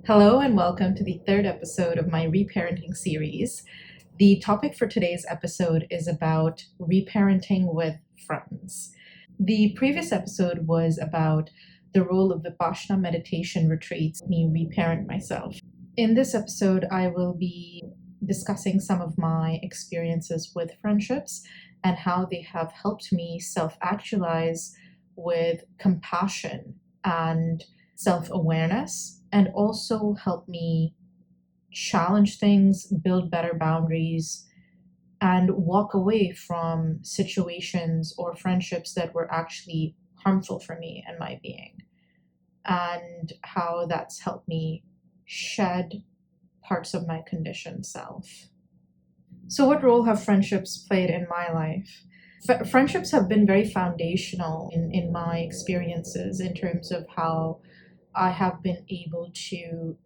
Hello and welcome to the third episode of my Reparenting Series. The topic for today's episode is about reparenting with friends. The previous episode was about the role of Vipassana meditation retreats, me reparent myself. In this episode, I will be discussing some of my experiences with friendships and how they have helped me self-actualize with compassion and self-awareness, and also help me challenge things, build better boundaries, and walk away from situations or friendships that were actually harmful for me and my being, and how that's helped me shed parts of my conditioned self. So, what role have friendships played in my life? Friendships have been very foundational in my experiences in terms of how I have been able to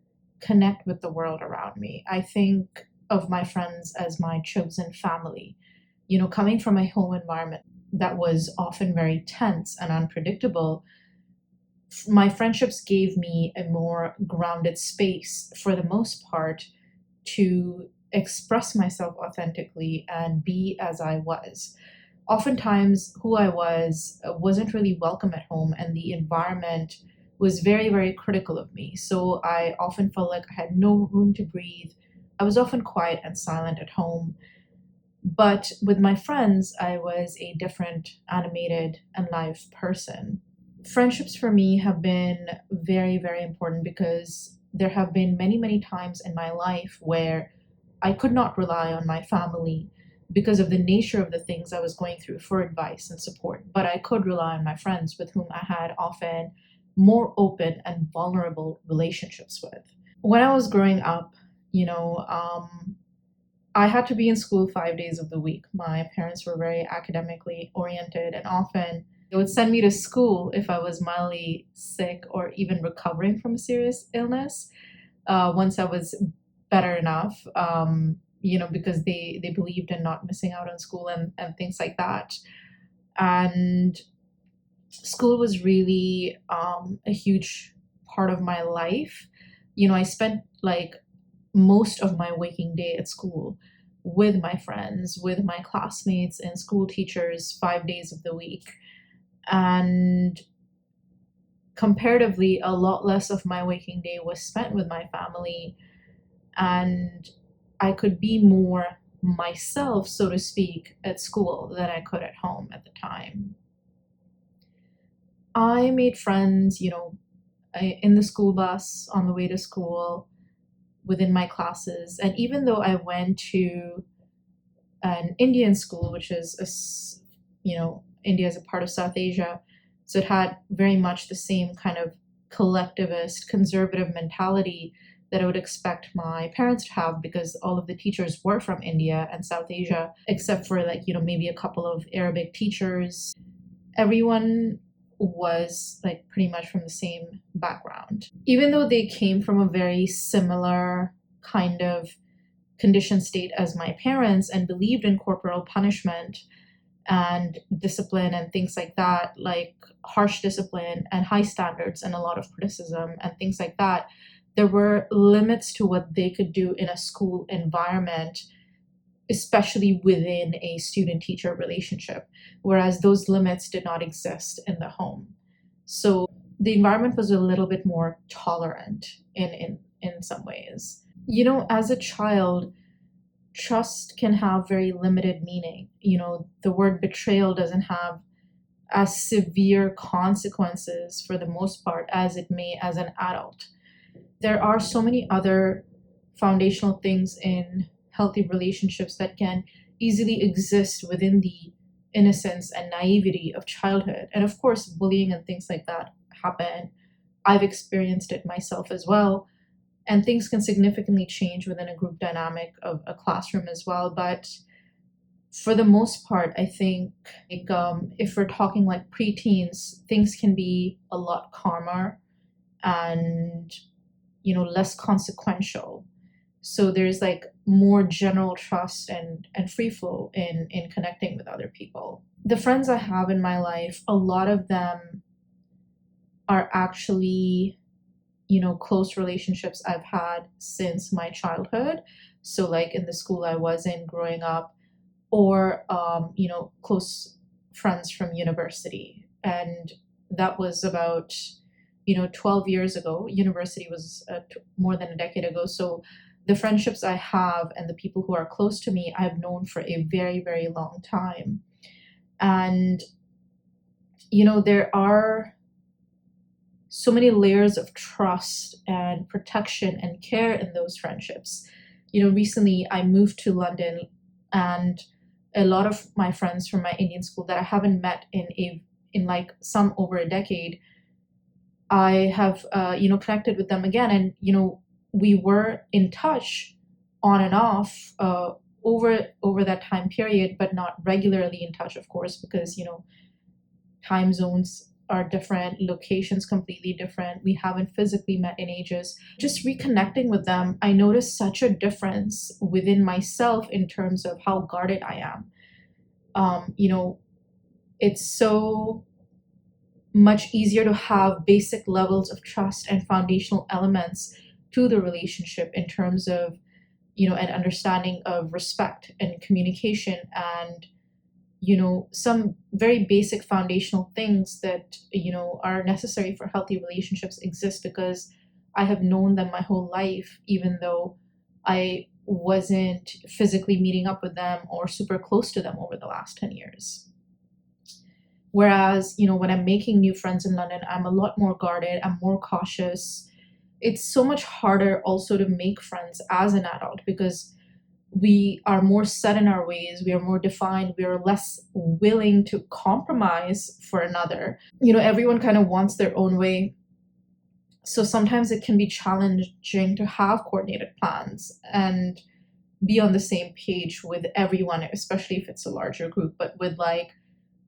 connect with the world around me. I think of my friends as my chosen family. You know, coming from a home environment that was often very tense and unpredictable, my friendships gave me a more grounded space for the most part to express myself authentically and be as I was. Oftentimes, who I was wasn't really welcome at home, and the environment was very, very critical of me. So I often felt like I had no room to breathe. I was often quiet and silent at home. But with my friends, I was a different, animated, and live person. Friendships for me have been very, very important because there have been many, many times in my life where I could not rely on my family because of the nature of the things I was going through for advice and support. But I could rely on my friends with whom I had often more open and vulnerable relationships with. When I was growing up, I had to be in school 5 days of the week. My parents were very academically oriented, and often they would send me to school if I was mildly sick or even recovering from a serious illness. Once I was better enough, because they believed in not missing out on school and things like that. And school was really a huge part of my life. I spent like most of my waking day at school with my friends, with my classmates and school teachers 5 days of the week. And comparatively, a lot less of my waking day was spent with my family, and I could be more myself, so to speak, at school than I could at home at the time. I made friends, in the school bus on the way to school, within my classes. And even though I went to an Indian school, which is, India is a part of South Asia, so it had very much the same kind of collectivist, conservative mentality that I would expect my parents to have, because all of the teachers were from India and South Asia, except for maybe a couple of Arabic teachers. Everyone was like pretty much from the same background. Even though they came from a very similar kind of conditioned state as my parents and believed in corporal punishment and discipline and things like that, like harsh discipline and high standards and a lot of criticism and things like that, there were limits to what they could do in a school environment, especially within a student-teacher relationship, whereas those limits did not exist in the home. So the environment was a little bit more tolerant in some ways. As a child, trust can have very limited meaning. The word betrayal doesn't have as severe consequences for the most part as it may as an adult. There are so many other foundational things in healthy relationships that can easily exist within the innocence and naivety of childhood. And of course, bullying and things like that happen. I've experienced it myself as well. And things can significantly change within a group dynamic of a classroom as well. But for the most part, I think if we're talking like preteens, things can be a lot calmer and less consequential. So there's like more general trust and free flow in connecting with other people. The friends I have in my life, a lot of them are actually close relationships I've had since my childhood. So like in the school I was in growing up, or close friends from university. And that was about 12 years ago. University was more than a decade ago. So the friendships I have and the people who are close to me, I've known for a very, very long time. And there are so many layers of trust and protection and care in those friendships. Recently I moved to London, and a lot of my friends from my Indian school that I haven't met in like some over a decade, I have connected with them again, and we were in touch on and off over that time period, but not regularly in touch, of course, because time zones are different, locations completely different. We haven't physically met in ages. Just reconnecting with them, I noticed such a difference within myself in terms of how guarded I am. It's so much easier to have basic levels of trust and foundational elements to the relationship in terms of an understanding of respect and communication, and some very basic foundational things that are necessary for healthy relationships exist, because I have known them my whole life, even though I wasn't physically meeting up with them or super close to them over the last 10 years. Whereas when I'm making new friends in London, I'm a lot more guarded, I'm more cautious. It's so much harder also to make friends as an adult, because we are more set in our ways, we are more defined, we are less willing to compromise for another. Everyone kind of wants their own way. So sometimes it can be challenging to have coordinated plans and be on the same page with everyone, especially if it's a larger group. But with like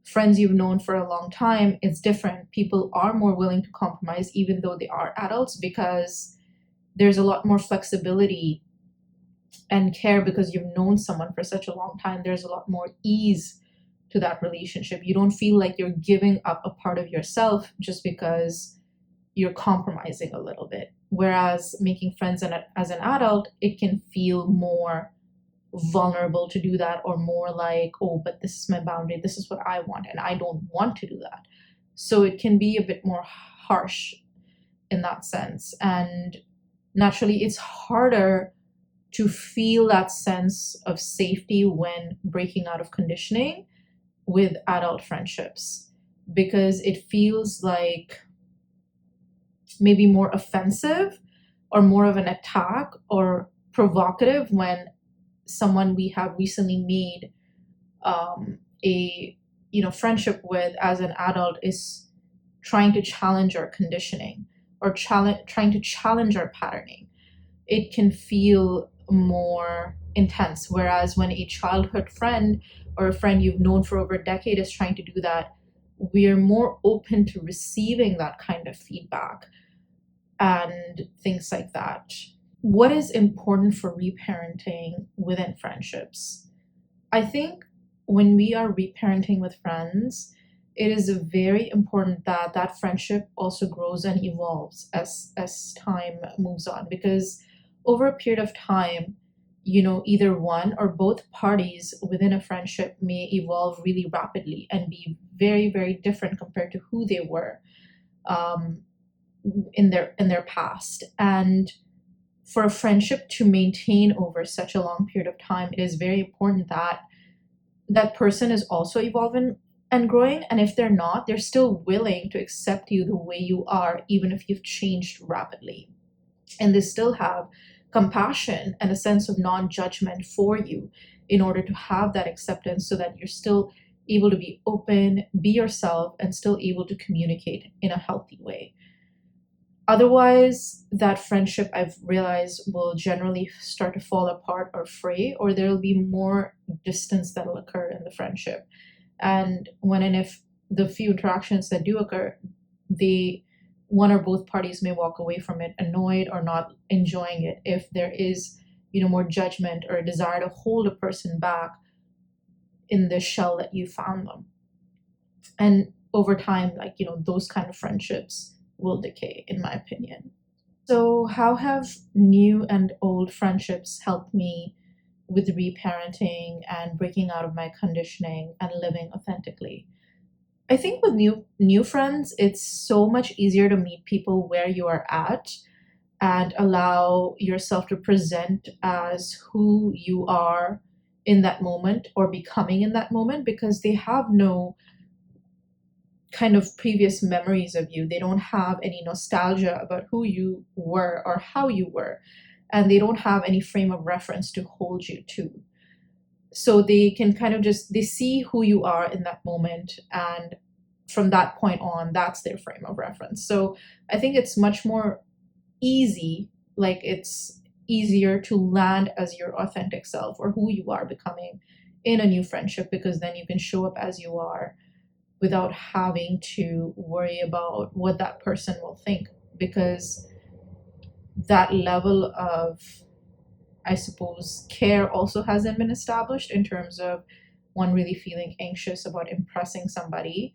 friends you've known for a long time, it's different. People are more willing to compromise, even though they are adults, because there's a lot more flexibility and care, because you've known someone for such a long time. There's a lot more ease to that relationship. You don't feel like you're giving up a part of yourself just because you're compromising a little bit. Whereas making friends as an adult, it can feel more vulnerable to do that, or more like, oh, but this is my boundary, this is what I want, and I don't want to do that. So it can be a bit more harsh in that sense. And naturally, it's harder to feel that sense of safety when breaking out of conditioning with adult friendships, because it feels like maybe more offensive or more of an attack or provocative when someone we have recently made a friendship with as an adult is trying to challenge our conditioning, or trying to challenge our patterning. It can feel more intense. Whereas when a childhood friend or a friend you've known for over a decade is trying to do that, we're more open to receiving that kind of feedback and things like that. What is important for reparenting within friendships? I think when we are reparenting with friends, it is very important that that friendship also grows and evolves as time moves on, because over a period of time, either one or both parties within a friendship may evolve really rapidly and be very, very different compared to who they were in their past. And for a friendship to maintain over such a long period of time, it is very important that that person is also evolving and growing. And if they're not, they're still willing to accept you the way you are, even if you've changed rapidly. And they still have compassion and a sense of non-judgment for you in order to have that acceptance, so that you're still able to be open, be yourself, and still able to communicate in a healthy way. Otherwise, that friendship, I've realized, will generally start to fall apart or fray, or there will be more distance that will occur in the friendship. And when and if the few interactions that do occur, one or both parties may walk away from it annoyed or not enjoying it, if there is more judgment or a desire to hold a person back in the shell that you found them. And over time, those kind of friendships will decay, in my opinion. So, how have new and old friendships helped me with reparenting and breaking out of my conditioning and living authentically? I think with new friends, it's so much easier to meet people where you are at and allow yourself to present as who you are in that moment or becoming in that moment, because they have no kind of previous memories of you. They don't have any nostalgia about who you were or how you were, and they don't have any frame of reference to hold you to. So they can kind of just they see who you are in that moment, and from that point on, that's their frame of reference. So I think it's much more easy, like it's easier to land as your authentic self or who you are becoming in a new friendship, because then you can show up as you are without having to worry about what that person will think, because that level of, I suppose, care also hasn't been established in terms of one really feeling anxious about impressing somebody,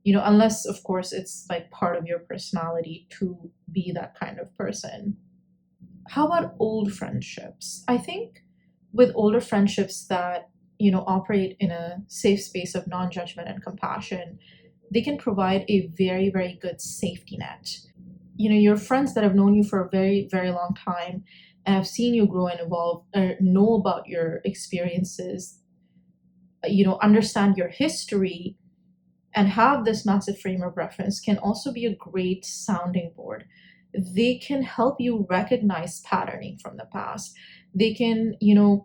unless, of course, it's like part of your personality to be that kind of person. How about old friendships? I think with older friendships that, operate in a safe space of non judgment and compassion, they can provide a very, very good safety net. Your friends that have known you for a very, very long time and have seen you grow and evolve, or know about your experiences, understand your history, and have this massive frame of reference, can also be a great sounding board. They can help you recognize patterning from the past. They can,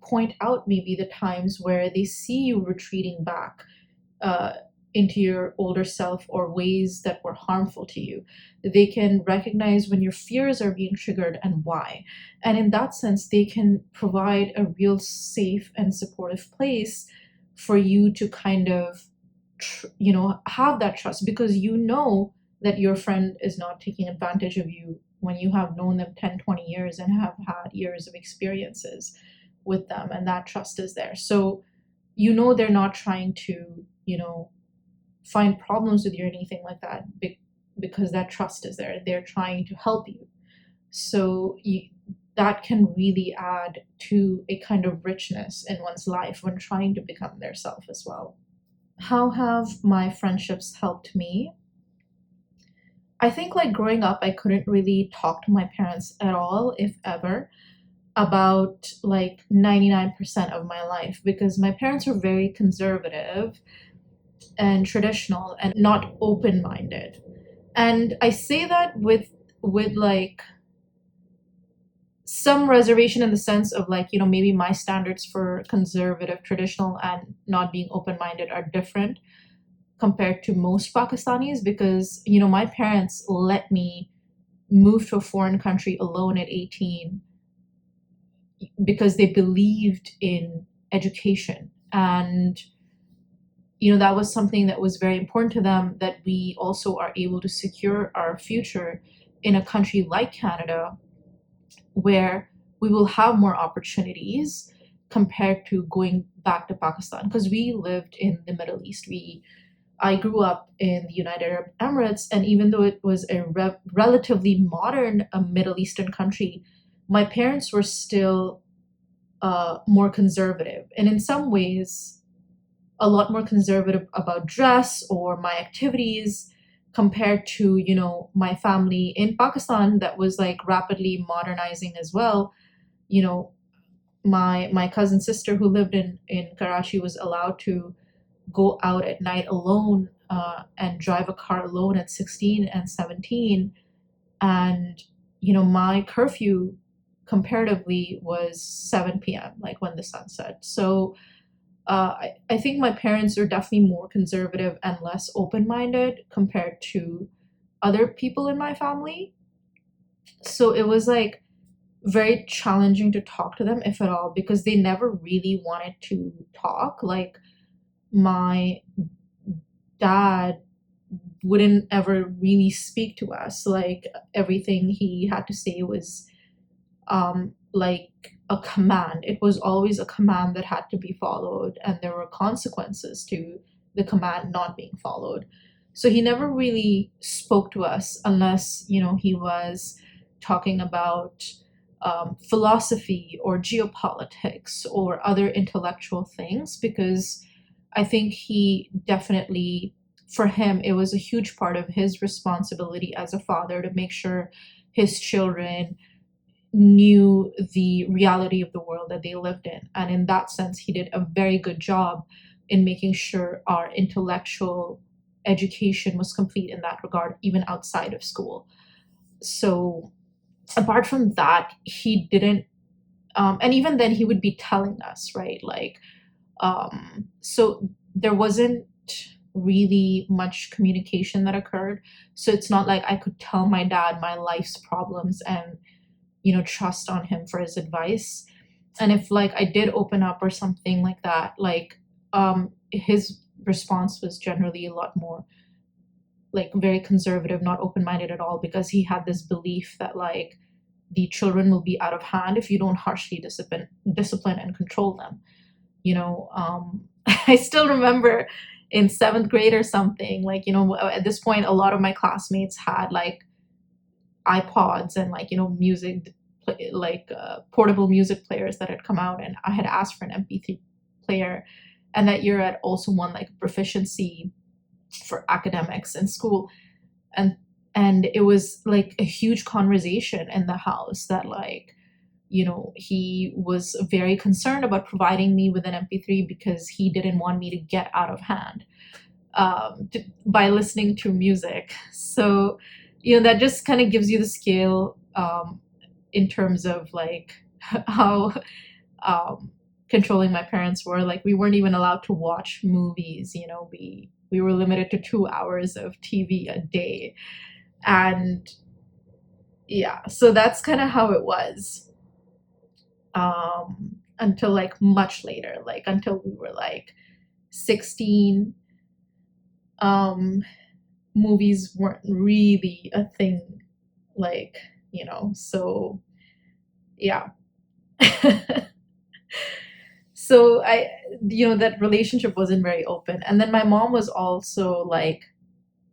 point out maybe the times where they see you retreating back uh, into your older self or ways that were harmful to you. They can recognize when your fears are being triggered and why. And in that sense, they can provide a real safe and supportive place for you to kind of have that trust, because that your friend is not taking advantage of you when you have known them 10, 20 years and have had years of experiences with them, and that trust is there. So they're not trying to find problems with you or anything like that, because that trust is there. They're trying to help you. So that can really add to a kind of richness in one's life when trying to become their self as well. How have my friendships helped me? I think, like, growing up, I couldn't really talk to my parents at all, if ever, about like 99% of my life, because my parents were very conservative and traditional and not open-minded. And I say that with like some reservation, in the sense of, like, maybe my standards for conservative, traditional, and not being open-minded are different compared to most Pakistanis, because my parents let me move to a foreign country alone at 18 because they believed in education, and that was something that was very important to them, that we also are able to secure our future in a country like Canada, where we will have more opportunities compared to going back to Pakistan, because we lived in the Middle East. I grew up in the United Arab Emirates, and even though it was a relatively modern Middle Eastern country, my parents were still more conservative, and in some ways, a lot more conservative about dress or my activities compared to my family in Pakistan, that was like rapidly modernizing as well. You know, my cousin sister who lived in Karachi was allowed to go out at night alone and drive a car alone at 16 and 17. And, my curfew comparatively was 7 p.m., like when the sun set. So I think my parents are definitely more conservative and less open minded compared to other people in my family. So it was like very challenging to talk to them, if at all, because they never really wanted to talk. Like, my dad wouldn't ever really speak to us. Like, everything he had to say was like a command. It was always a command that had to be followed, and there were consequences to the command not being followed. So he never really spoke to us unless he was talking about philosophy or geopolitics or other intellectual things, because I think he definitely, for him, it was a huge part of his responsibility as a father to make sure his children knew the reality of the world that they lived in. And in that sense, he did a very good job in making sure our intellectual education was complete in that regard, even outside of school. So, apart from that, he didn't, and even then, he would be telling us, right? Like, so there wasn't really much communication that occurred. So, it's not like I could tell my dad my life's problems and trust on him for his advice. And if like I did open up or something like that, like his response was generally a lot more like very conservative, not open-minded at all, because he had this belief that like the children will be out of hand if you don't harshly discipline and control them. I still remember in 7th grade or something, like at this point a lot of my classmates had like iPods and like music, like portable music players that had come out, and I had asked for an MP3 player, and that year I'd also won like proficiency for academics in school, and it was like a huge conversation in the house that like he was very concerned about providing me with an MP3 because he didn't want me to get out of hand by listening to music. So that just kind of gives you the scale in terms of like how controlling my parents were. Like we weren't even allowed to watch movies. We were limited to 2 hours of TV a day, and yeah, so that's kind of how it was until like much later, like until we were like 16. Movies weren't really a thing, like so yeah. So that relationship wasn't very open, and then my mom was also like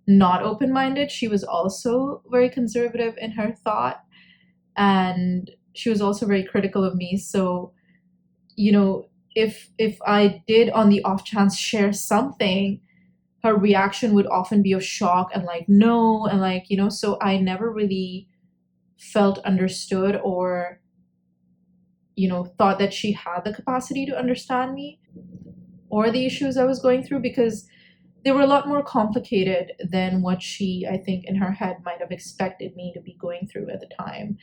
not open-minded. She was also very conservative in her thought, and she was also very critical of me. So if I did on the off chance share something, her reaction would often be of shock and like no, and like so I never really felt understood or thought that she had the capacity to understand me or the issues I was going through, because they were a lot more complicated than what she, I think, in her head might have expected me to be going through at the time.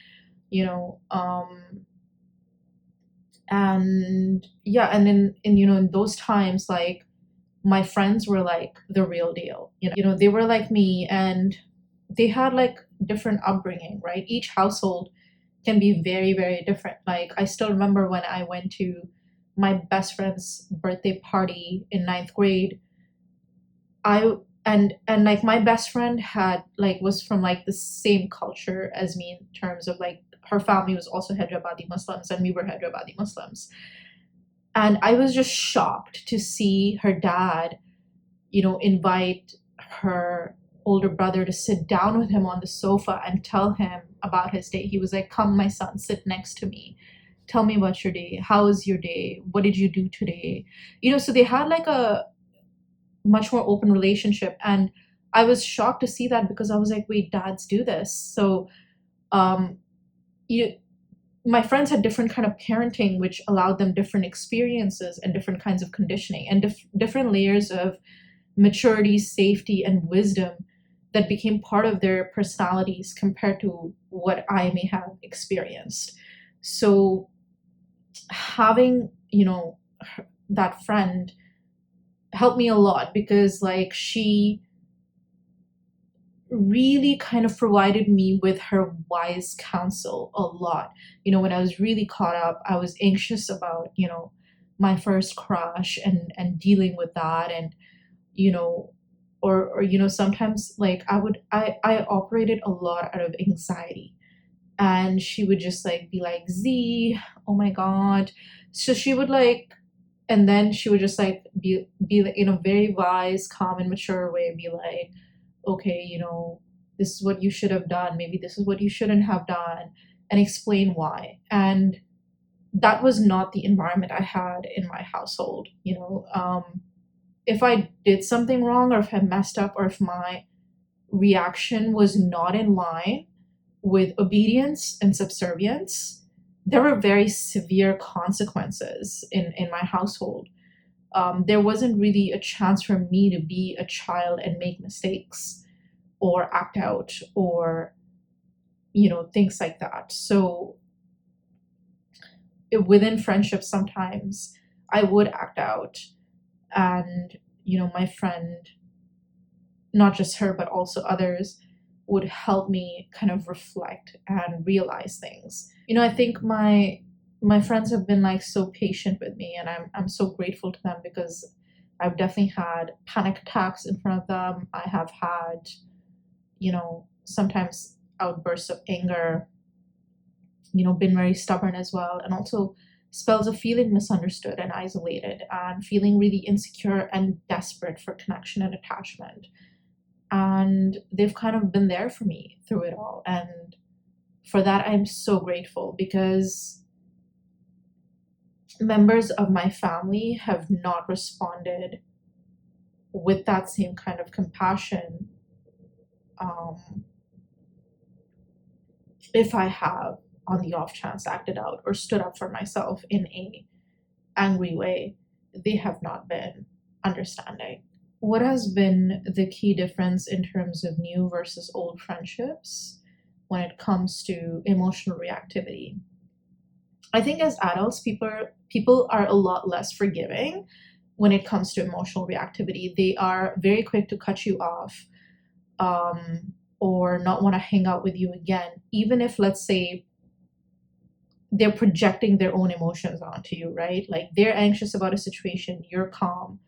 And yeah, and in those times, like my friends were like the real deal. They were like me, and they had like different upbringing, right? Each household can be very, very different. Like I still remember when I went to my best friend's birthday party in 9th grade. And like my best friend had like was from like the same culture as me in terms of like her family was also Hyderabadi Muslims and we were Hyderabadi Muslims. And I was just shocked to see her dad, invite her older brother to sit down with him on the sofa and tell him about his day. He was like, "Come, my son, sit next to me. Tell me about your day. How was your day? What did you do today?" So they had like a much more open relationship. And I was shocked to see that, because I was like, wait, dads do this. So um, you, my friends had different kind of parenting, which allowed them different experiences and different kinds of conditioning and different layers of maturity, safety, and wisdom that became part of their personalities compared to what I may have experienced. So having, that friend helped me a lot, because like she really kind of provided me with her wise counsel a lot. When I was really caught up, I was anxious about, my first crush and dealing with that. And, or sometimes like I operated a lot out of anxiety, and she would just like be like, "Z, oh my God." So she would like, and then she would just like be like, in a very wise, calm, and mature way, be like, "Okay, this is what you should have done, maybe this is what you shouldn't have done, and explain why. And that was not the environment I had in my household. If I did something wrong, or if I messed up, or if my reaction was not in line with obedience and subservience, there were very severe consequences in my household. There wasn't really a chance for me to be a child and make mistakes or act out, or things like that. So within friendships, sometimes I would act out, and my friend, not just her but also others, would help me kind of reflect and realize things. I think my friends have been like so patient with me, and I'm so grateful to them, because I've definitely had panic attacks in front of them. I have had, sometimes outbursts of anger, been very stubborn as well, and also spells of feeling misunderstood and isolated, and feeling really insecure and desperate for connection and attachment. And they've kind of been there for me through it all. And for that, I'm so grateful, because members of my family have not responded with that same kind of compassion. If I have, on the off chance, acted out or stood up for myself in a angry way, they have not been understanding. What has been the key difference in terms of new versus old friendships when it comes to emotional reactivity? I think as adults, people are a lot less forgiving when it comes to emotional reactivity. They are very quick to cut you off, or not want to hang out with you again, even if, let's say, they're projecting their own emotions onto you, right? Like, they're anxious about a situation, you're calm,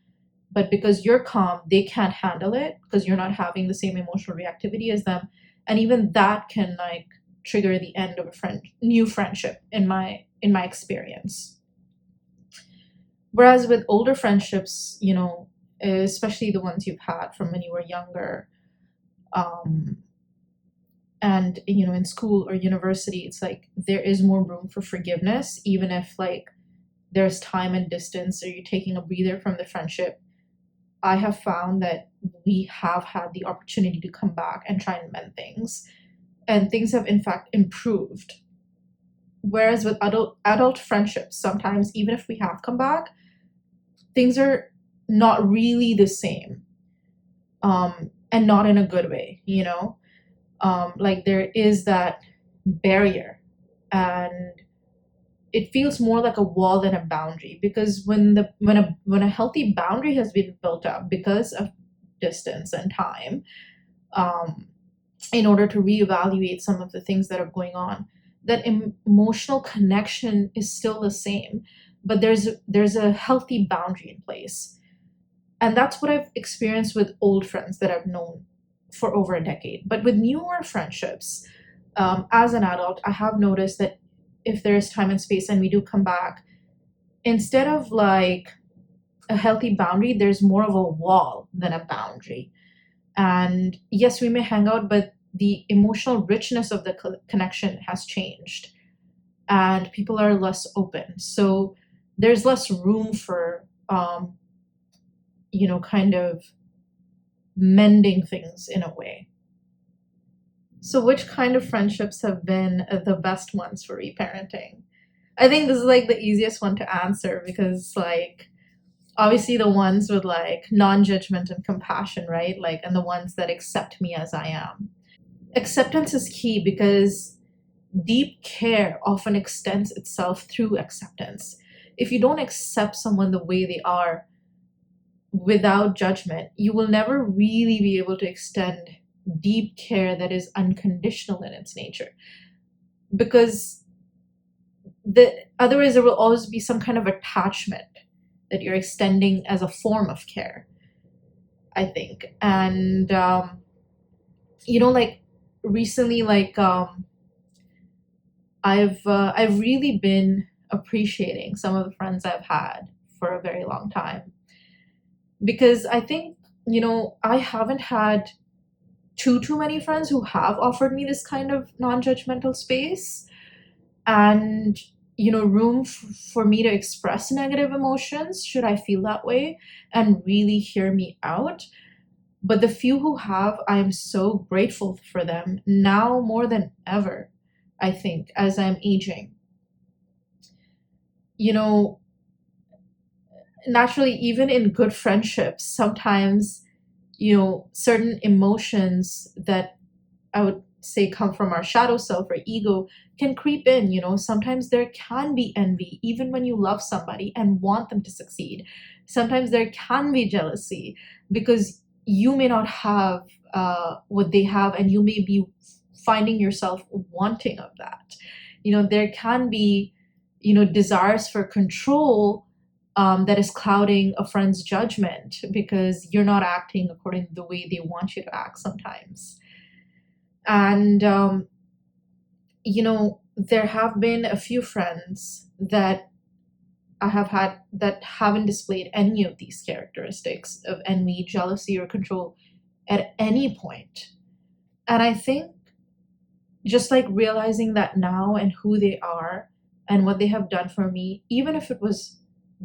but because you're calm, they can't handle it because you're not having the same emotional reactivity as them. And even that can like trigger the end of a new friendship in my experience. Whereas with older friendships, especially the ones you've had from when you were younger, and in school or university, it's like there is more room for forgiveness, even if like there's time and distance, or you're taking a breather from the friendship. I have found that we have had the opportunity to come back and try and mend things, and things have in fact improved. Whereas with adult friendships, sometimes even if we have come back, things are not really the same, and not in a good way. Like there is that barrier, and it feels more like a wall than a boundary, because when a healthy boundary has been built up because of distance and time, in order to reevaluate some of the things that are going on, that emotional connection is still the same, but there's a healthy boundary in place. And that's what I've experienced with old friends that I've known for over a decade. But with newer friendships, as an adult, I have noticed that if there's time and space and we do come back, instead of like a healthy boundary, there's more of a wall than a boundary. And yes, we may hang out, but the emotional richness of the connection has changed, and people are less open. So there's less room for, kind of mending things in a way. So which kind of friendships have been the best ones for reparenting? I think this is like the easiest one to answer, because like obviously the ones with like non-judgment and compassion, right? Like, and the ones that accept me as I am. Acceptance is key, because deep care often extends itself through acceptance. If you don't accept someone the way they are without judgment, you will never really be able to extend deep care that is unconditional in its nature, because otherwise there will always be some kind of attachment that you're extending as a form of care, I think. And like recently, like I've really been appreciating some of the friends I've had for a very long time, because I think I haven't had too many friends who have offered me this kind of non-judgmental space and room for me to express negative emotions should I feel that way and really hear me out. But the few who have, I am so grateful for them now more than ever. I think as I'm aging, you know naturally, even in good friendships, sometimes certain emotions that I would say come from our shadow self or ego can creep in. Sometimes there can be envy, even when you love somebody and want them to succeed. Sometimes there can be jealousy because you may not have what they have, and you may be finding yourself wanting of that. There can be, desires for control that is clouding a friend's judgment because you're not acting according to the way they want you to act sometimes. And, there have been a few friends that I have had that haven't displayed any of these characteristics of envy, jealousy, or control at any point. And I think just like realizing that now and who they are and what they have done for me, even if it was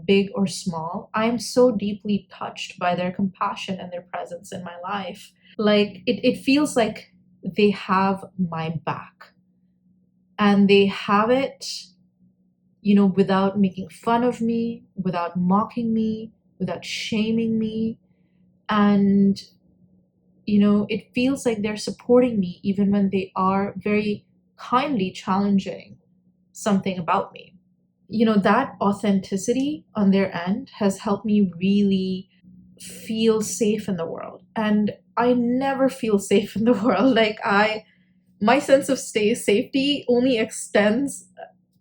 big or small, I am so deeply touched by their compassion and their presence in my life. Like it feels like they have my back, and they have it, without making fun of me, without mocking me, without shaming me. And, it feels like they're supporting me even when they are very kindly challenging something about me. That authenticity on their end has helped me really feel safe in the world. And I never feel safe in the world. My sense of safety only extends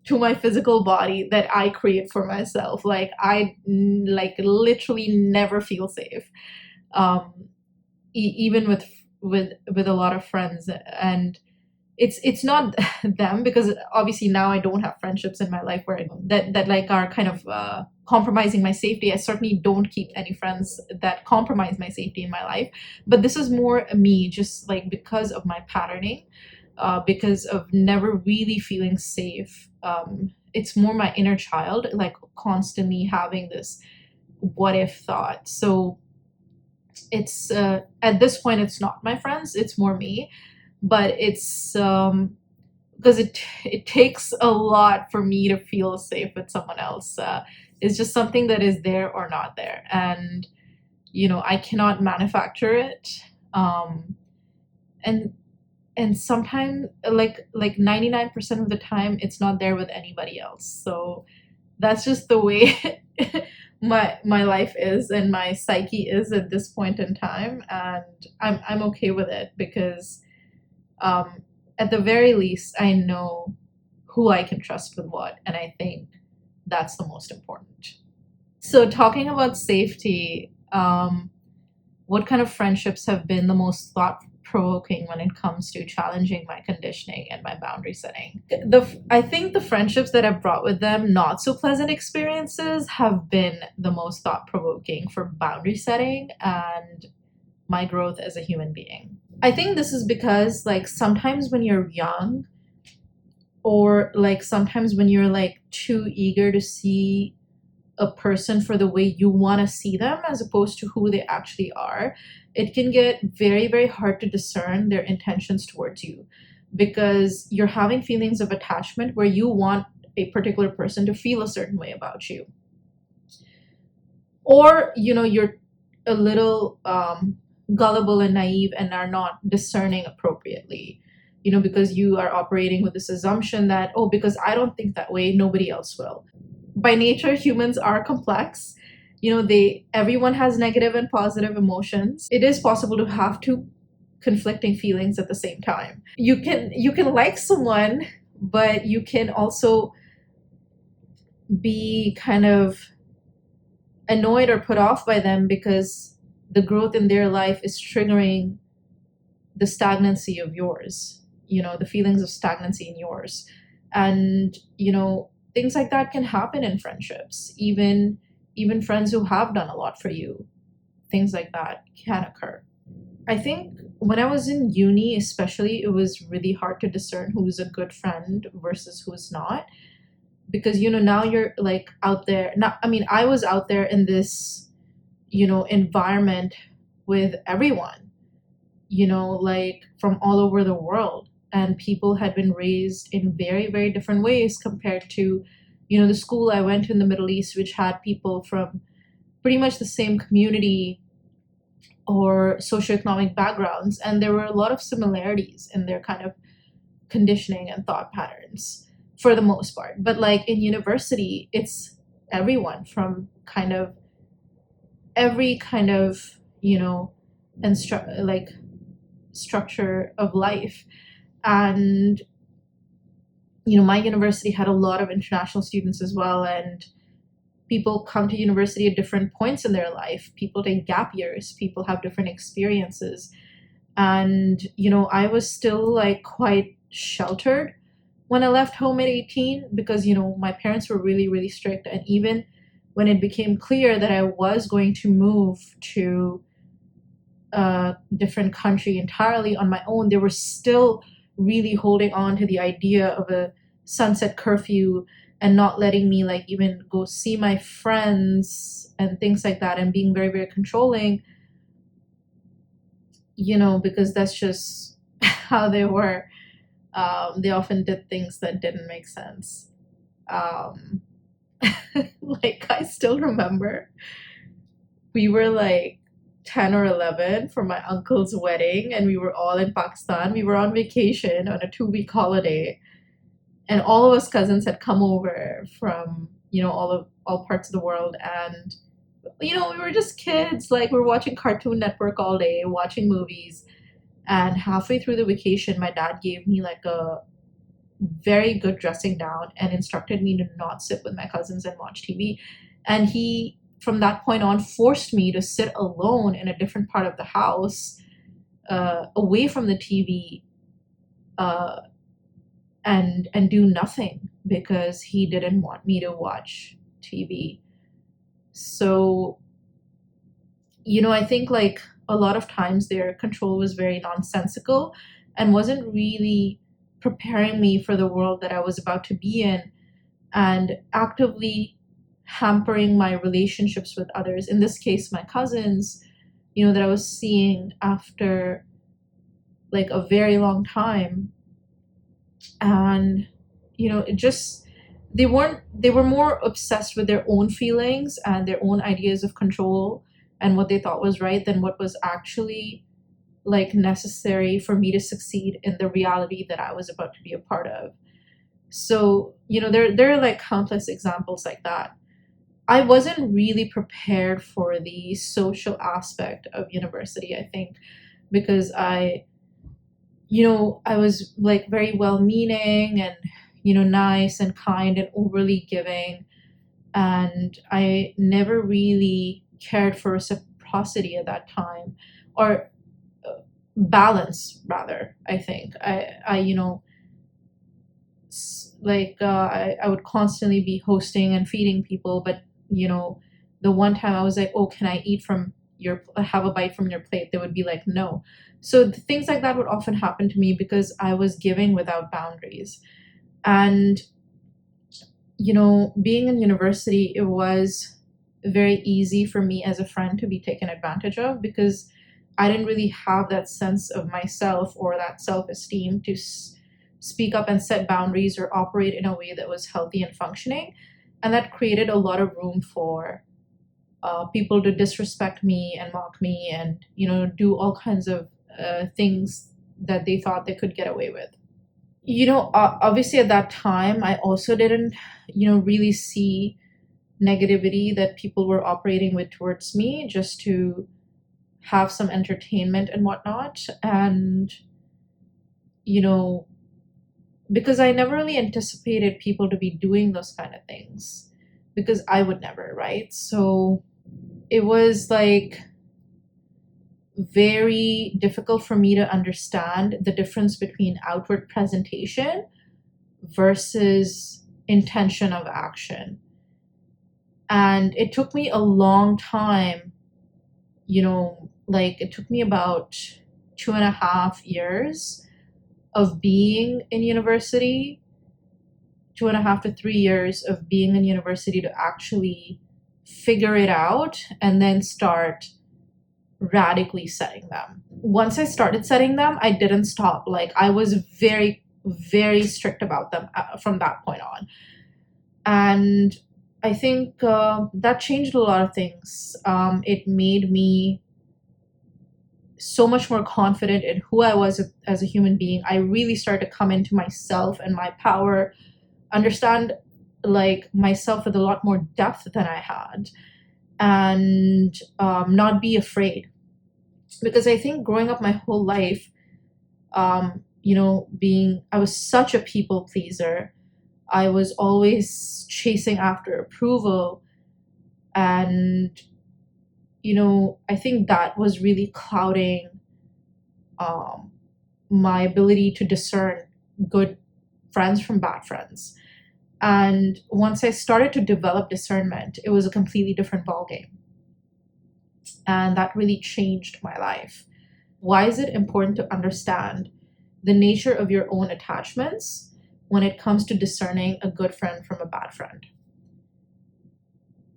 to my physical body that I create for myself. I literally never feel safe. Um, Even with a lot of friends. And it's not them, because obviously now I don't have friendships in my life where that like are kind of compromising my safety. I certainly don't keep any friends that compromise my safety in my life. But this is more me, just like because of my patterning, because of never really feeling safe. It's more my inner child, like constantly having this what if thought. So it's at this point it's not my friends, it's more me. But it's because it takes a lot for me to feel safe with someone else. It's just something that is there or not there, and I cannot manufacture it. Um and and sometimes, like 99% of the time, it's not there with anybody else. So that's just the way my life is and my psyche is at this point in time, and I'm okay with it because um, at the very least, I know who I can trust with what, and I think that's the most important. So, talking about safety, what kind of friendships have been the most thought provoking when it comes to challenging my conditioning and my boundary setting? I think the friendships that have brought with them not so pleasant experiences have been the most thought provoking for boundary setting and my growth as a human being. I think this is because, like, sometimes when you're young, or like sometimes when you're like too eager to see a person for the way you want to see them as opposed to who they actually are, it can get very, very hard to discern their intentions towards you, because you're having feelings of attachment where you want a particular person to feel a certain way about you. Or, you're a little gullible and naive and are not discerning appropriately, because you are operating with this assumption that, oh, because I don't think that way, nobody else will. By nature, humans are complex. Everyone has negative and positive emotions. It is possible to have two conflicting feelings at the same time. You can like someone, but you can also be kind of annoyed or put off by them because the growth in their life is triggering the stagnancy of yours, the feelings of stagnancy in yours. And things like that can happen in friendships, even friends who have done a lot for you. Things like that can occur. I think when I was in uni, especially, it was really hard to discern who's a good friend versus who's not. Because, now you're like out there. Now, I mean, I was out there in this, environment with everyone, like from all over the world. And people had been raised in very, very different ways compared to, the school I went to in the Middle East, which had people from pretty much the same community or socioeconomic backgrounds. And there were a lot of similarities in their kind of conditioning and thought patterns for the most part. But like in university, it's everyone from kind of every kind of, like structure of life. And, my university had a lot of international students as well. And people come to university at different points in their life. People take gap years, people have different experiences. And, I was still like quite sheltered when I left home at 18 because, my parents were really, really strict. And even when it became clear that I was going to move to a different country entirely on my own, they were still really holding on to the idea of a sunset curfew and not letting me like even go see my friends and things like that, and being very, very controlling, because that's just how they were. They often did things that didn't make sense. Um, like, I still remember we were like 10 or 11 for my uncle's wedding, and we were all in Pakistan. We were on vacation on a 2-week holiday, and all of us cousins had come over from, all parts of the world. And, we were just kids, like we were watching Cartoon Network all day, watching movies. And halfway through the vacation, my dad gave me like a very good dressing down and instructed me to not sit with my cousins and watch TV. And he, from that point on, forced me to sit alone in a different part of the house, away from the TV, uh, and do nothing because he didn't want me to watch TV. So, I think like a lot of times their control was very nonsensical and wasn't really preparing me for the world that I was about to be in, and actively hampering my relationships with others. In this case, my cousins, that I was seeing after like a very long time. And, it just, they were more obsessed with their own feelings and their own ideas of control and what they thought was right than what was actually like necessary for me to succeed in the reality that I was about to be a part of. So, there are like countless examples like that. I wasn't really prepared for the social aspect of university, I think, because I was like very well meaning and, nice and kind and overly giving. And I never really cared for reciprocity at that time, or balance rather. I think I would constantly be hosting and feeding people, but the one time I was like, oh, can I eat from have a bite from your plate? They would be like, no. So things like that would often happen to me because I was giving without boundaries. And being in university, it was very easy for me as a friend to be taken advantage of because I didn't really have that sense of myself or that self-esteem to speak up and set boundaries or operate in a way that was healthy and functioning. And that created a lot of room for people to disrespect me and mock me and, do all kinds of things that they thought they could get away with. Obviously at that time, I also didn't, really see negativity that people were operating with towards me just to have some entertainment and whatnot. And, because I never really anticipated people to be doing those kind of things because I would never, right? So it was like very difficult for me to understand the difference between outward presentation versus intention of action. And it took me a long time, like it took me about 2.5 years of being in university, 2.5 to 3 years of being in university to actually figure it out and then start radically setting them. Once I started setting them, I didn't stop. Like I was very, very strict about them from that point on. And I think that changed a lot of things. It made me so much more confident in who I was as a human being. I really started to come into myself and my power, understand like myself with a lot more depth than I had, and not be afraid. Because I think growing up my whole life, I was such a people pleaser. I was always chasing after approval. And, I think that was really clouding my ability to discern good friends from bad friends. And once I started to develop discernment, it was a completely different ballgame. And that really changed my life. Why is it important to understand the nature of your own attachments when it comes to discerning a good friend from a bad friend?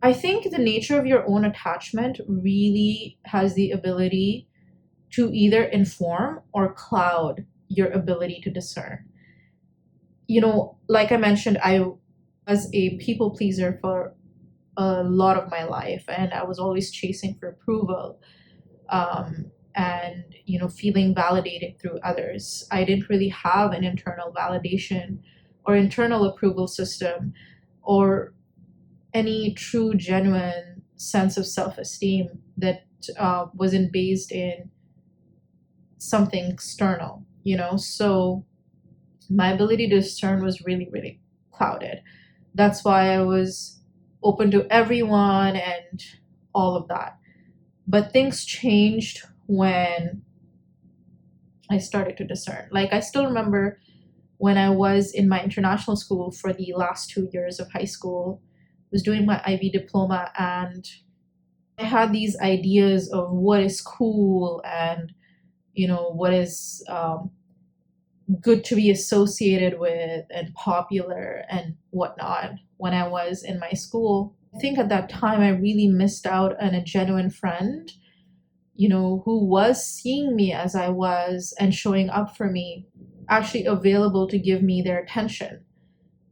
I think the nature of your own attachment really has the ability to either inform or cloud your ability to discern. Like I mentioned, I was a people pleaser for a lot of my life, and I was always chasing for approval, and feeling validated through others. I didn't really have an internal validation or internal approval system or any true genuine sense of self-esteem that wasn't based in something external. So my ability to discern was really, really clouded. That's why I was open to everyone and all of that. But things changed when I started to discern. Like I still remember when I was in my international school for the last 2 years of high school, was doing my IB diploma, and I had these ideas of what is cool and what is good to be associated with and popular and whatnot when I was in my school. I think at that time I really missed out on a genuine friend, who was seeing me as I was and showing up for me, actually available to give me their attention,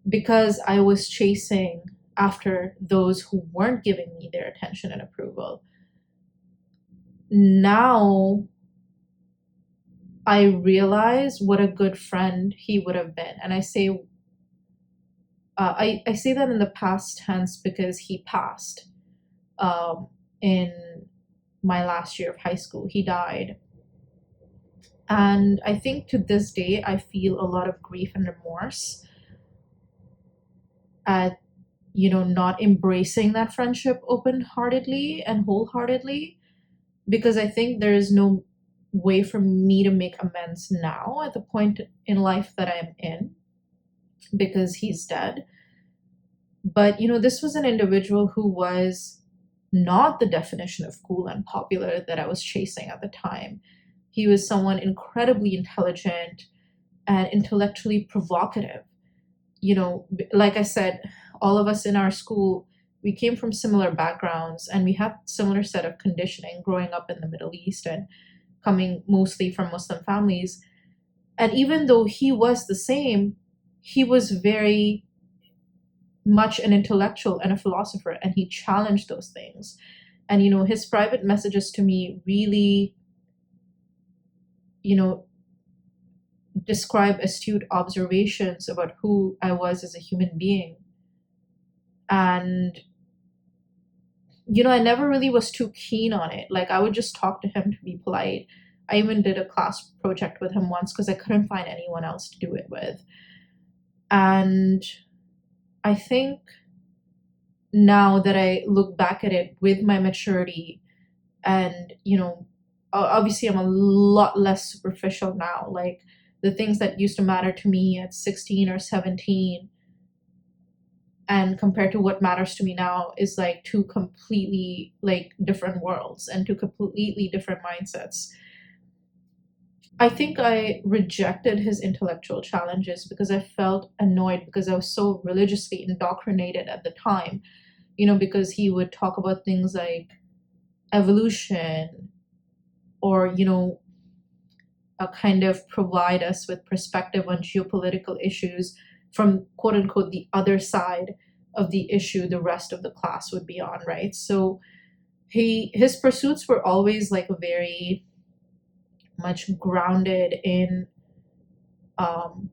because I was chasing after those who weren't giving me their attention and approval. Now I realize what a good friend he would have been. And I say that in the past tense because he passed in my last year of high school. He died. And I think to this day, I feel a lot of grief and remorse at, not embracing that friendship open-heartedly and wholeheartedly, because I think there is no way for me to make amends now at the point in life that I'm in, because he's dead. But, this was an individual who was not the definition of cool and popular that I was chasing at the time. He was someone incredibly intelligent and intellectually provocative. Like I said, all of us in our school, we came from similar backgrounds and we have similar set of conditioning growing up in the Middle East and coming mostly from Muslim families. And even though he was the same, he was very much an intellectual and a philosopher, and he challenged those things. And, his private messages to me really, describe astute observations about who I was as a human being. And, I never really was too keen on it. Like, I would just talk to him to be polite. I even did a class project with him once because I couldn't find anyone else to do it with. And I think now that I look back at it with my maturity and, obviously I'm a lot less superficial now. Like, the things that used to matter to me at 16 or 17 and compared to what matters to me now is like two completely like different worlds and two completely different mindsets. I think I rejected his intellectual challenges because I felt annoyed because I was so religiously indoctrinated at the time, because he would talk about things like evolution or, kind of provide us with perspective on geopolitical issues from quote unquote the other side of the issue the rest of the class would be on, right? So his pursuits were always like very much grounded in um,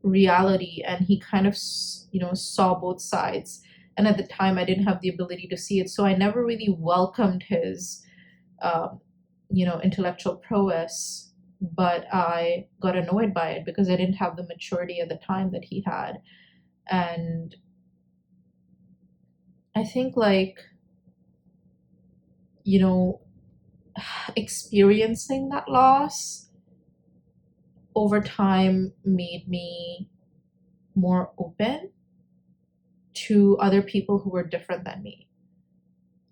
reality, and he kind of saw both sides, and at the time I didn't have the ability to see it, so I never really welcomed his intellectual prowess, but I got annoyed by it because I didn't have the maturity at the time that he had. And I think like, you know, experiencing that loss over time made me more open to other people who were different than me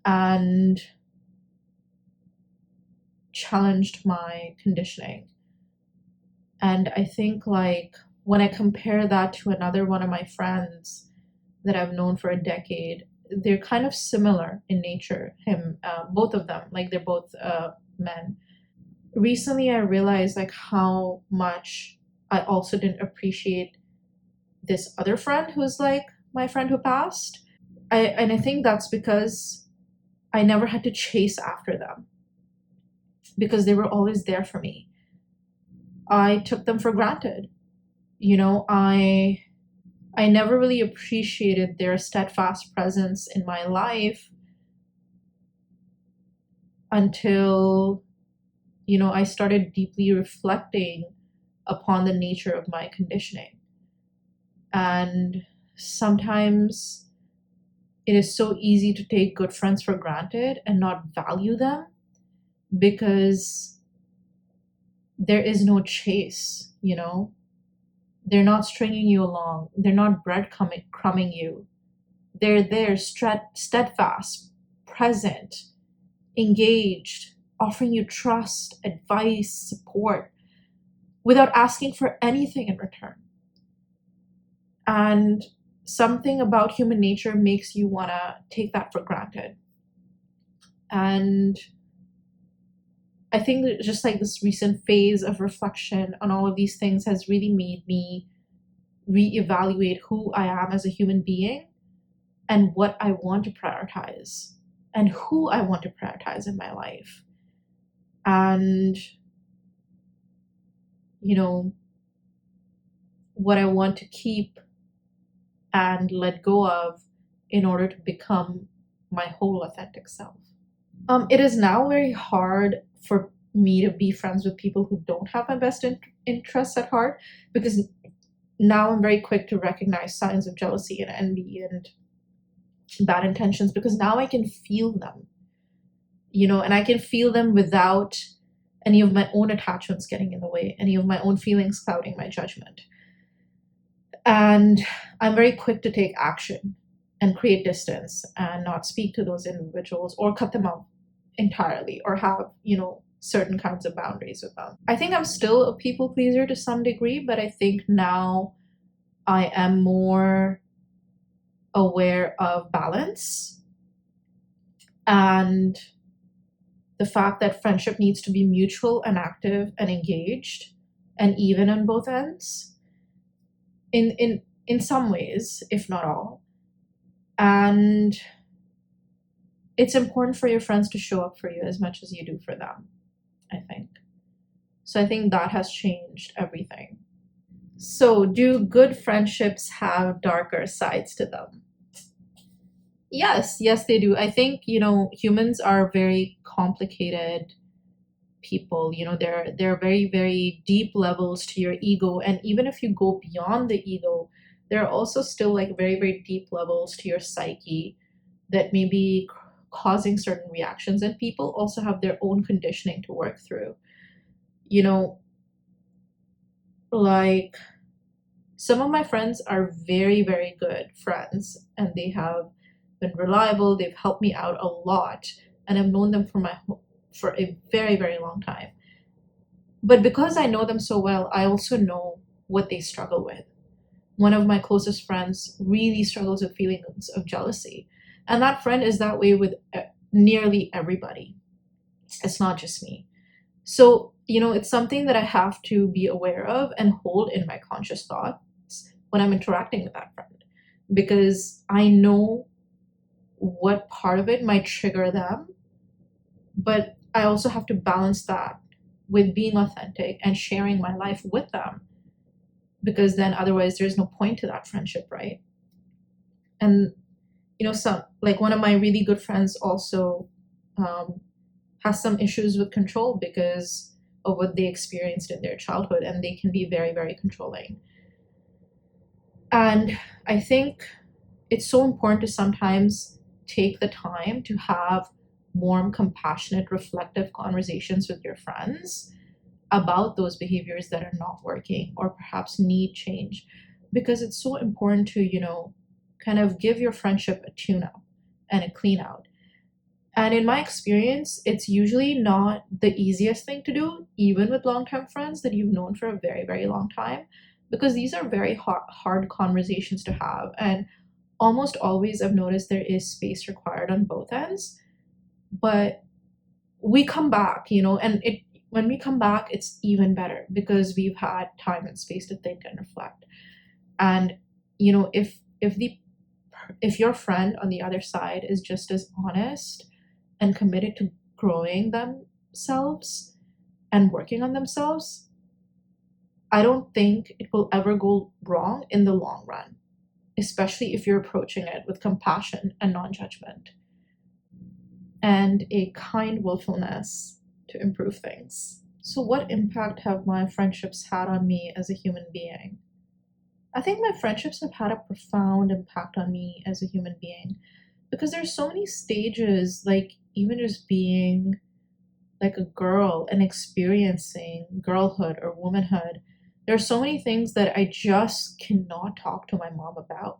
and challenged my conditioning. And I think like when I compare that to another one of my friends that I've known for a decade, they're kind of similar in nature. Both of them, like they're both men. Recently, I realized like how much I also didn't appreciate this other friend who's like my friend who passed. I think that's because I never had to chase after them because they were always there for me. I took them for granted. I never really appreciated their steadfast presence in my life until, I started deeply reflecting upon the nature of my conditioning. And sometimes it is so easy to take good friends for granted and not value them because there is no chase, They're not stringing you along. They're not breadcrumbing you. They're there, steadfast, present, engaged, offering you trust, advice, support, without asking for anything in return. And something about human nature makes you want to take that for granted. And I think that just like this recent phase of reflection on all of these things has really made me reevaluate who I am as a human being and what I want to prioritize and who I want to prioritize in my life. And, what I want to keep and let go of in order to become my whole authentic self. It is now very hard for me to be friends with people who don't have my best interests at heart because now I'm very quick to recognize signs of jealousy and envy and bad intentions because now I can feel them, and I can feel them without any of my own attachments getting in the way, any of my own feelings clouding my judgment. And I'm very quick to take action and create distance and not speak to those individuals or cut them out entirely or have, certain kinds of boundaries with them. I think I'm still a people pleaser to some degree, but I think now I am more aware of balance and the fact that friendship needs to be mutual and active and engaged and even on both ends in some ways, if not all. And it's important for your friends to show up for you as much as you do for them, I think. So I think that has changed everything. So do good friendships have darker sides to them? Yes, they do. I think, humans are very complicated people. There are very, very deep levels to your ego. And even if you go beyond the ego, there are also still like very, very deep levels to your psyche that may be causing certain reactions. And people also have their own conditioning to work through. Like Some of my friends are very, very good friends, and they have been reliable. They've helped me out a lot, and I've known them for a very, very long time. But because I know them so well, I also know what they struggle with. One of my closest friends really struggles with feelings of jealousy, and that friend is that way with nearly everybody. It's not just me. So, it's something that I have to be aware of and hold in my conscious thoughts when I'm interacting with that friend, because I know what part of it might trigger them, but I also have to balance that with being authentic and sharing my life with them, because then otherwise there's no point to that friendship, right? And some, like, one of my really good friends also um, has some issues with control because of what they experienced in their childhood, and they can be very, very controlling. And I think it's so important to sometimes take the time to have warm, compassionate, reflective conversations with your friends about those behaviors that are not working or perhaps need change, because it's so important to, kind of give your friendship a tune up and a clean out. And in my experience, it's usually not the easiest thing to do, even with long-term friends that you've known for a very, very long time, because these are very hard conversations to have. And almost always, I've noticed there is space required on both ends. But we come back, and when we come back, it's even better because we've had time and space to think and reflect. And, if your friend on the other side is just as honest and committed to growing themselves and working on themselves, I don't think it will ever go wrong in the long run, especially if you're approaching it with compassion and non-judgment and a kind willfulness to improve things. So what impact have my friendships had on me as a human being? I think my friendships have had a profound impact on me as a human being, because there's so many stages, like even just being like a girl and experiencing girlhood or womanhood. There are so many things that I just cannot talk to my mom about.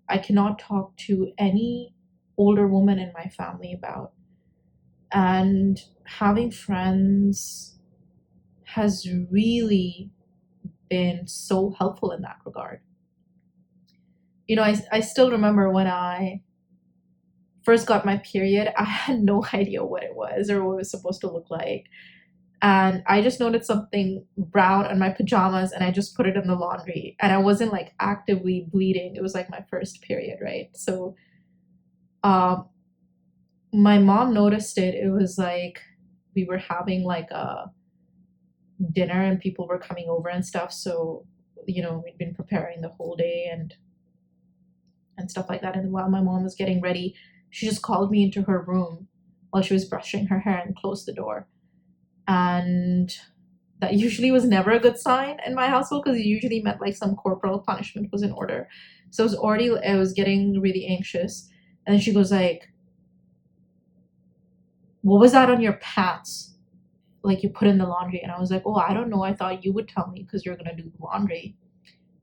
I cannot talk to any older woman in my family about. And having friends has really been so helpful in that regard. I still remember when I first got my period, I had no idea what it was or what it was supposed to look like. And I just noticed something brown on my pajamas and I just put it in the laundry. And I wasn't like actively bleeding. It was like my first period, right? So my mom noticed it. It was like we were having like a dinner and people were coming over and stuff. So, we'd been preparing the whole day and stuff like that. And while my mom was getting ready, she just called me into her room while she was brushing her hair and closed the door. And that usually was never a good sign in my household, because it usually meant like some corporal punishment was in order. So I was getting really anxious. And then she goes like, "What was that on your pants? Like you put in the laundry?" And I was like, "Oh, I don't know. I thought you would tell me because you're going to do the laundry."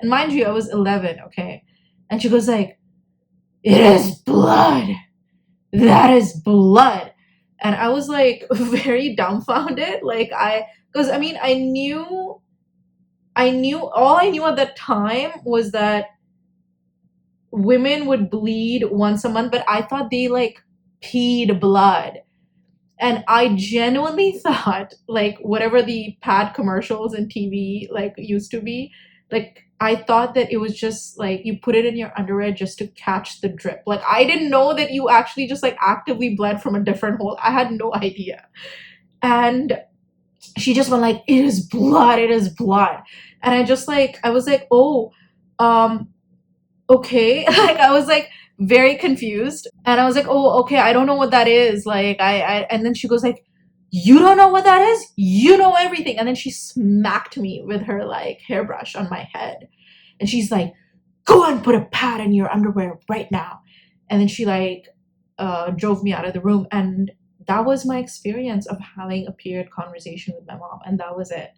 And mind you, I was 11, okay? And she goes like, "It is blood. That is blood." And I was like very dumbfounded. Because I mean, all I knew at that time was that women would bleed once a month, but I thought they like peed blood. And I genuinely thought, like, whatever the pad commercials and TV like used to be, like, I thought that it was just like you put it in your underwear just to catch the drip. Like, I didn't know that you actually just like actively bled from a different hole. I had no idea. And she just went like, "It is blood, it is blood." And I was like, "Oh, um, okay." Like, I was like very confused. And I was like, "Oh, okay, I don't know what that is." Like, and then she goes like, "You don't know what that is? You know everything." And then she smacked me with her like hairbrush on my head. And she's like, "Go and put a pad in your underwear right now." And then she like drove me out of the room. And that was my experience of having a period conversation with my mom. And that was it,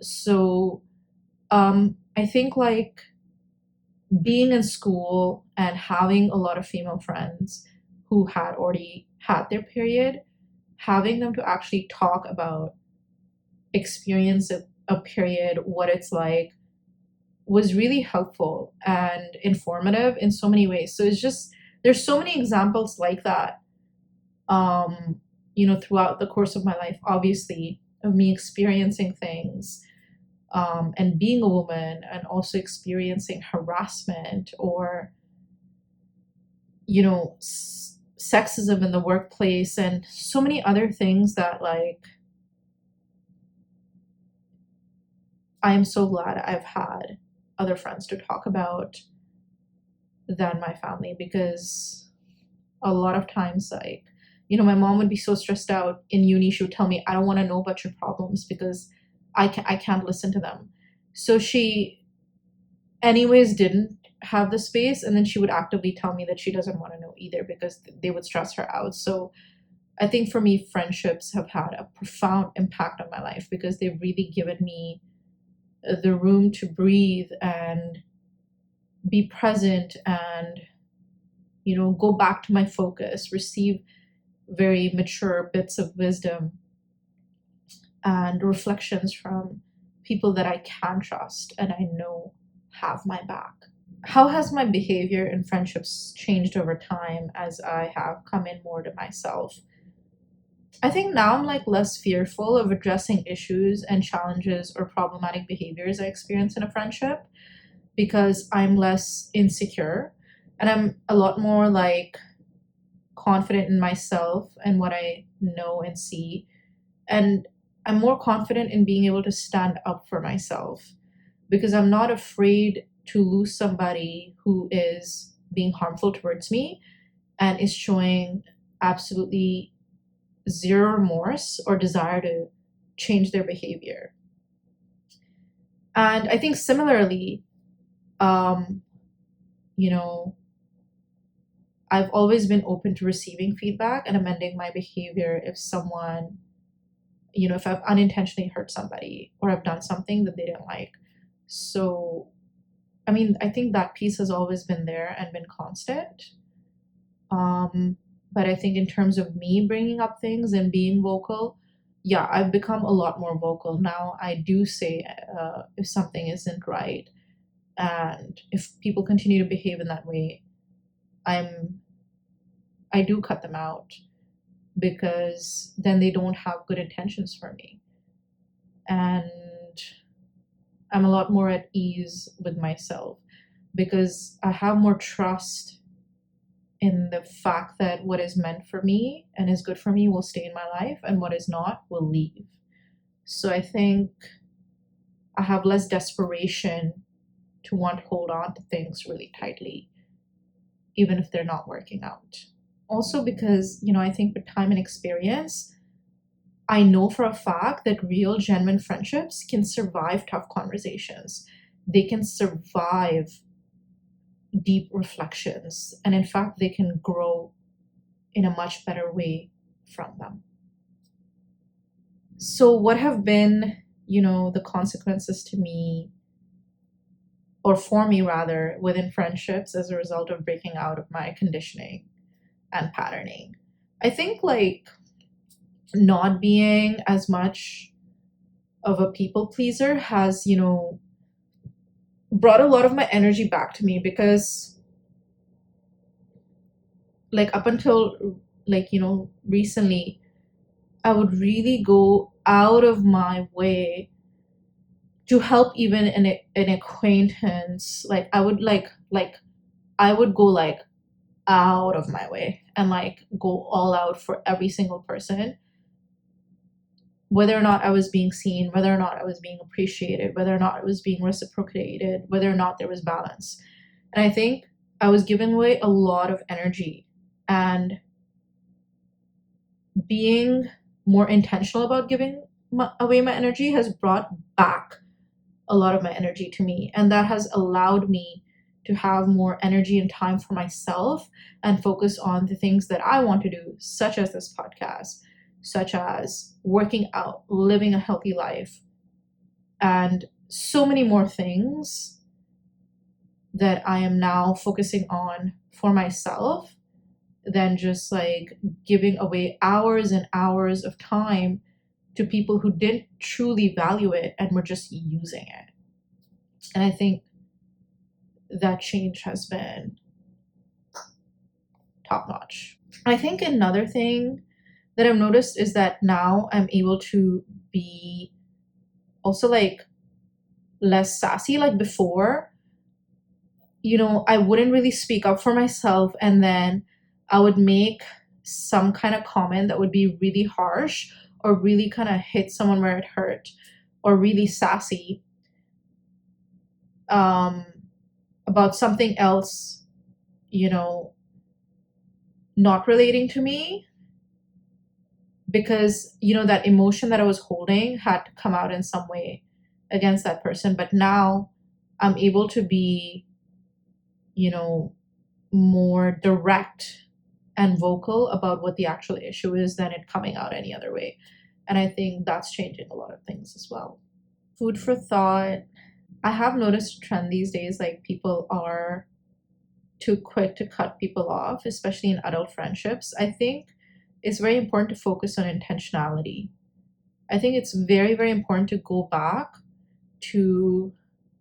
So I think like being in school and having a lot of female friends who had already had their period, having them to actually talk about experience a period, what it's like, was really helpful and informative in so many ways. So it's just, there's so many examples like that, throughout the course of my life, obviously, of me experiencing things, and being a woman, and also experiencing harassment or, sexism in the workplace, and so many other things that, like, I am so glad I've had other friends to talk about than my family, because a lot of times, like, my mom would be so stressed out in uni, she would tell me, I don't want to know about your problems because I can't listen to them. So she anyways didn't have the space, and then she would actively tell me that she doesn't want to know either because they would stress her out. So I think for me, friendships have had a profound impact on my life because they've really given me the room to breathe and be present and, go back to my focus, receive very mature bits of wisdom and reflections from people that I can trust and I know have my back. How has my behavior in friendships changed over time as I have come in more to myself? I think now I'm like less fearful of addressing issues and challenges or problematic behaviors I experience in a friendship because I'm less insecure and I'm a lot more like confident in myself and what I know and see. And I'm more confident in being able to stand up for myself because I'm not afraid to lose somebody who is being harmful towards me and is showing absolutely zero remorse or desire to change their behavior. And I think similarly, you know, I've always been open to receiving feedback and amending my behavior if someone, if I've unintentionally hurt somebody or I've done something that they didn't like. So, I mean, I think that piece has always been there and been constant. But I think in terms of me bringing up things and being vocal, yeah, I've become a lot more vocal now. I do say if something isn't right, and if people continue to behave in that way, I do cut them out because then they don't have good intentions for me, and I'm a lot more at ease with myself because I have more trust in the fact that what is meant for me and is good for me will stay in my life and what is not will leave. So I think I have less desperation to want to hold on to things really tightly, even if they're not working out. Also because, I think with time and experience, I know for a fact that real, genuine friendships can survive tough conversations. They can survive deep reflections. And in fact, they can grow in a much better way from them. So, what have been, the consequences to me, or for me rather, within friendships as a result of breaking out of my conditioning and patterning? I think like not being as much of a people pleaser has, brought a lot of my energy back to me because like up until like, recently, I would really go out of my way to help even an acquaintance. Like I would I would go like out of my way and like go all out for every single person, whether or not I was being seen, whether or not I was being appreciated, whether or not it was being reciprocated, whether or not there was balance. And I think I was giving away a lot of energy, and being more intentional about giving away my energy has brought back a lot of my energy to me. And that has allowed me to have more energy and time for myself and focus on the things that I want to do, such as this podcast, such as working out, living a healthy life, and so many more things that I am now focusing on for myself than just like giving away hours and hours of time to people who didn't truly value it and were just using it. And I think that change has been top notch. I think another thing that I've noticed is that now I'm able to be also like less sassy. Like before, I wouldn't really speak up for myself, and then I would make some kind of comment that would be really harsh or really kind of hit someone where it hurt or really sassy about something else, not relating to me, because that emotion that I was holding had to come out in some way against that person. But now I'm able to be more direct and vocal about what the actual issue is than it coming out any other way. And I think that's changing a lot of things as well. Food for thought. I have noticed a trend these days, like people are too quick to cut people off, especially in adult friendships. I think it's very important to focus on intentionality. I think it's very, very important to go back to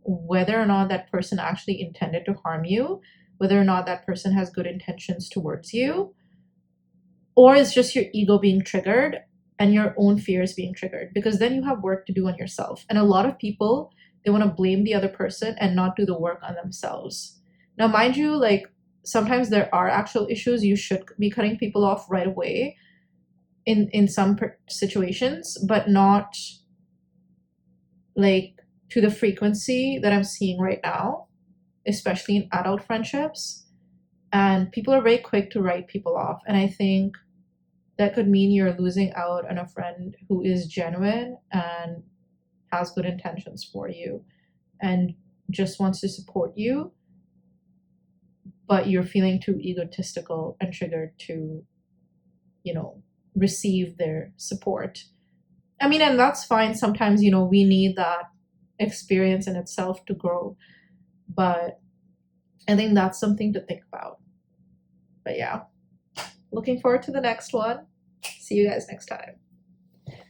whether or not that person actually intended to harm you, whether or not that person has good intentions towards you, or it's just your ego being triggered and your own fears being triggered, because then you have work to do on yourself. And a lot of people, they want to blame the other person and not do the work on themselves. Now, mind you, like sometimes there are actual issues. You should be cutting people off right away in some situations, but not like to the frequency that I'm seeing right now, especially in adult friendships. And people are very quick to write people off. And I think that could mean you're losing out on a friend who is genuine and has good intentions for you and just wants to support you, but you're feeling too egotistical and triggered to, receive their support. I mean, and that's fine. Sometimes, we need that experience in itself to grow. But I think that's something to think about. But yeah, looking forward to the next one. See you guys next time.